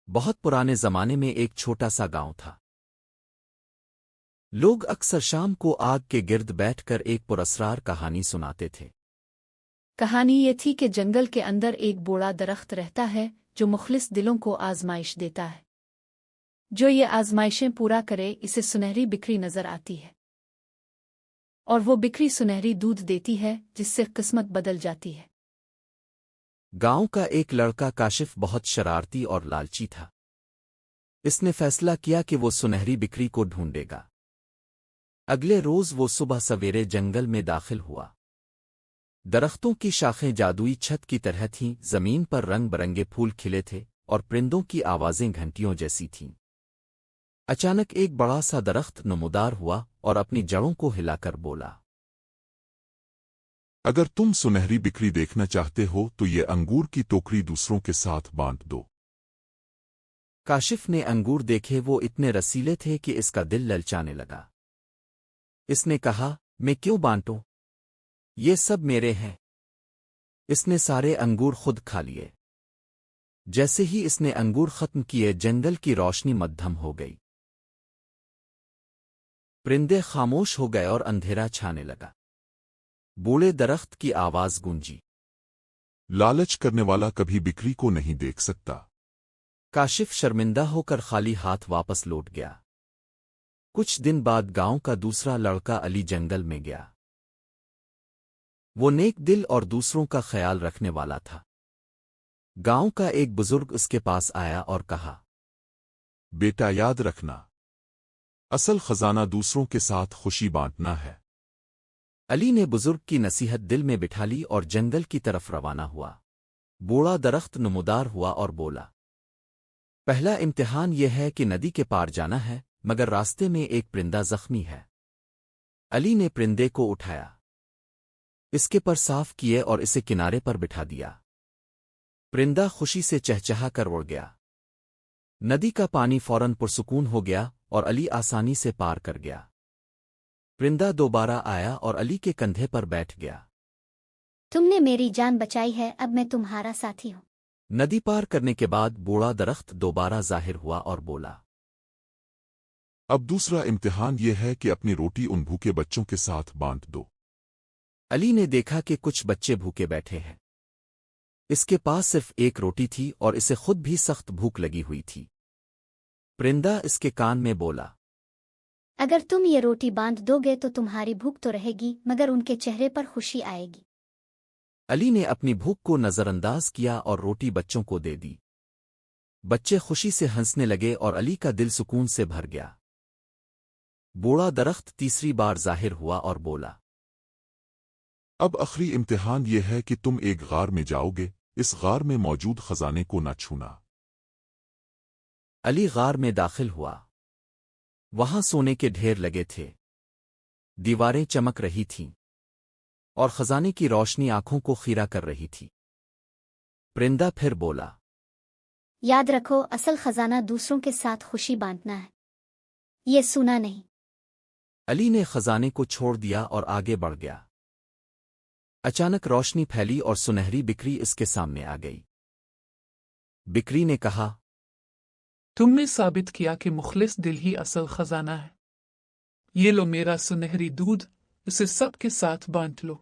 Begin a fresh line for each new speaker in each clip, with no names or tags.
بہت پرانے زمانے میں ایک چھوٹا سا گاؤں تھا۔ لوگ اکثر شام کو آگ کے گرد بیٹھ کر ایک پراسرار کہانی سناتے تھے۔
کہانی یہ تھی کہ جنگل کے اندر ایک بوڑھا درخت رہتا ہے جو مخلص دلوں کو آزمائش دیتا ہے۔ جو یہ آزمائشیں پورا کرے اسے سنہری بکری نظر آتی ہے، اور وہ بکری سنہری دودھ دیتی ہے جس سے قسمت بدل جاتی ہے۔
گاؤں کا ایک لڑکا کاشف بہت شرارتی اور لالچی تھا۔ اس نے فیصلہ کیا کہ وہ سنہری بکری کو ڈھونڈے گا۔ اگلے روز وہ صبح سویرے جنگل میں داخل ہوا۔ درختوں کی شاخیں جادوئی چھت کی طرح تھیں، زمین پر رنگ برنگے پھول کھلے تھے اور پرندوں کی آوازیں گھنٹیوں جیسی تھیں۔ اچانک ایک بڑا سا درخت نمودار ہوا اور اپنی جڑوں کو ہلا کر بولا،
اگر تم سنہری بکری دیکھنا چاہتے ہو تو یہ انگور کی ٹوکری دوسروں کے ساتھ بانٹ دو۔
کاشف نے انگور دیکھے، وہ اتنے رسیلے تھے کہ اس کا دل للچانے لگا۔ اس نے کہا، میں کیوں بانٹوں؟ یہ سب میرے ہیں۔ اس نے سارے انگور خود کھا لیے۔ جیسے ہی اس نے انگور ختم کیے جنگل کی روشنی مدھم ہو گئی۔ پرندے خاموش ہو گئے اور اندھیرا چھانے لگا۔ بوڑھے درخت کی آواز گونجی،
لالچ کرنے والا کبھی بکری کو نہیں دیکھ سکتا۔
کاشف شرمندہ ہو کر خالی ہاتھ واپس لوٹ گیا۔ کچھ دن بعد گاؤں کا دوسرا لڑکا علی جنگل میں گیا۔ وہ نیک دل اور دوسروں کا خیال رکھنے والا تھا۔ گاؤں کا ایک بزرگ اس کے پاس آیا اور کہا،
بیٹا یاد رکھنا، اصل خزانہ دوسروں کے ساتھ خوشی بانٹنا ہے۔
علی نے بزرگ کی نصیحت دل میں بٹھا لی اور جنگل کی طرف روانہ ہوا۔ بوڑھا درخت نمودار ہوا اور بولا، پہلا امتحان یہ ہے کہ ندی کے پار جانا ہے، مگر راستے میں ایک پرندہ زخمی ہے۔ علی نے پرندے کو اٹھایا، اس کے پر صاف کیے اور اسے کنارے پر بٹھا دیا۔ پرندہ خوشی سے چہچہا کر اڑ گیا۔ ندی کا پانی فوراً پرسکون ہو گیا اور علی آسانی سے پار کر گیا۔ پرندہ دوبارہ آیا اور علی کے کندھے پر بیٹھ گیا۔
تم نے میری جان بچائی ہے، اب میں تمہارا ساتھی ہوں۔
ندی پار کرنے کے بعد بوڑھا درخت دوبارہ ظاہر ہوا اور بولا،
اب دوسرا امتحان یہ ہے کہ اپنی روٹی ان بھوکے بچوں کے ساتھ بانٹ دو۔
علی نے دیکھا کہ کچھ بچے بھوکے بیٹھے ہیں۔ اس کے پاس صرف ایک روٹی تھی اور اسے خود بھی سخت بھوک لگی ہوئی تھی۔ پرندہ اس کے کان میں بولا،
اگر تم یہ روٹی باندھ دو گے تو تمہاری بھوک تو رہے گی، مگر ان کے چہرے پر خوشی آئے گی۔
علی نے اپنی بھوک کو نظر انداز کیا اور روٹی بچوں کو دے دی۔ بچے خوشی سے ہنسنے لگے اور علی کا دل سکون سے بھر گیا۔ بوڑھا درخت تیسری بار ظاہر ہوا اور بولا،
اب آخری امتحان یہ ہے کہ تم ایک غار میں جاؤ گے، اس غار میں موجود خزانے کو نہ چھونا۔
علی غار میں داخل ہوا۔ وہاں سونے کے ڈھیر لگے تھے، دیواریں چمک رہی تھیں اور خزانے کی روشنی آنکھوں کو خیرہ کر رہی تھی۔ پرندہ پھر بولا،
یاد رکھو، اصل خزانہ دوسروں کے ساتھ خوشی بانٹنا ہے، یہ سونا نہیں۔
علی نے خزانے کو چھوڑ دیا اور آگے بڑھ گیا۔ اچانک روشنی پھیلی اور سنہری بکری اس کے سامنے آ گئی۔ بکری نے کہا،
تم نے ثابت کیا کہ مخلص دل ہی اصل خزانہ ہے۔ یہ لو میرا سنہری دودھ، اسے سب کے ساتھ بانٹ لو۔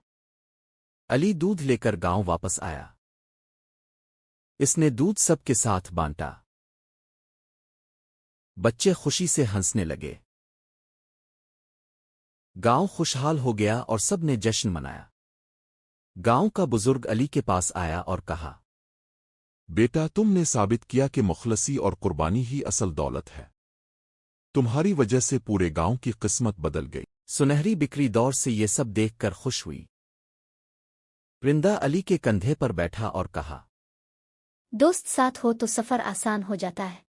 علی دودھ لے کر گاؤں واپس آیا۔ اس نے دودھ سب کے ساتھ بانٹا۔ بچے خوشی سے ہنسنے لگے۔ گاؤں خوشحال ہو گیا اور سب نے جشن منایا۔ گاؤں کا بزرگ علی کے پاس آیا اور کہا،
بیٹا تم نے ثابت کیا کہ مخلصی اور قربانی ہی اصل دولت ہے۔ تمہاری وجہ سے پورے گاؤں کی قسمت بدل گئی۔
سنہری بکری دور سے یہ سب دیکھ کر خوش ہوئی۔ پرندہ علی کے کندھے پر بیٹھا اور کہا،
دوست ساتھ ہو تو سفر آسان ہو جاتا ہے۔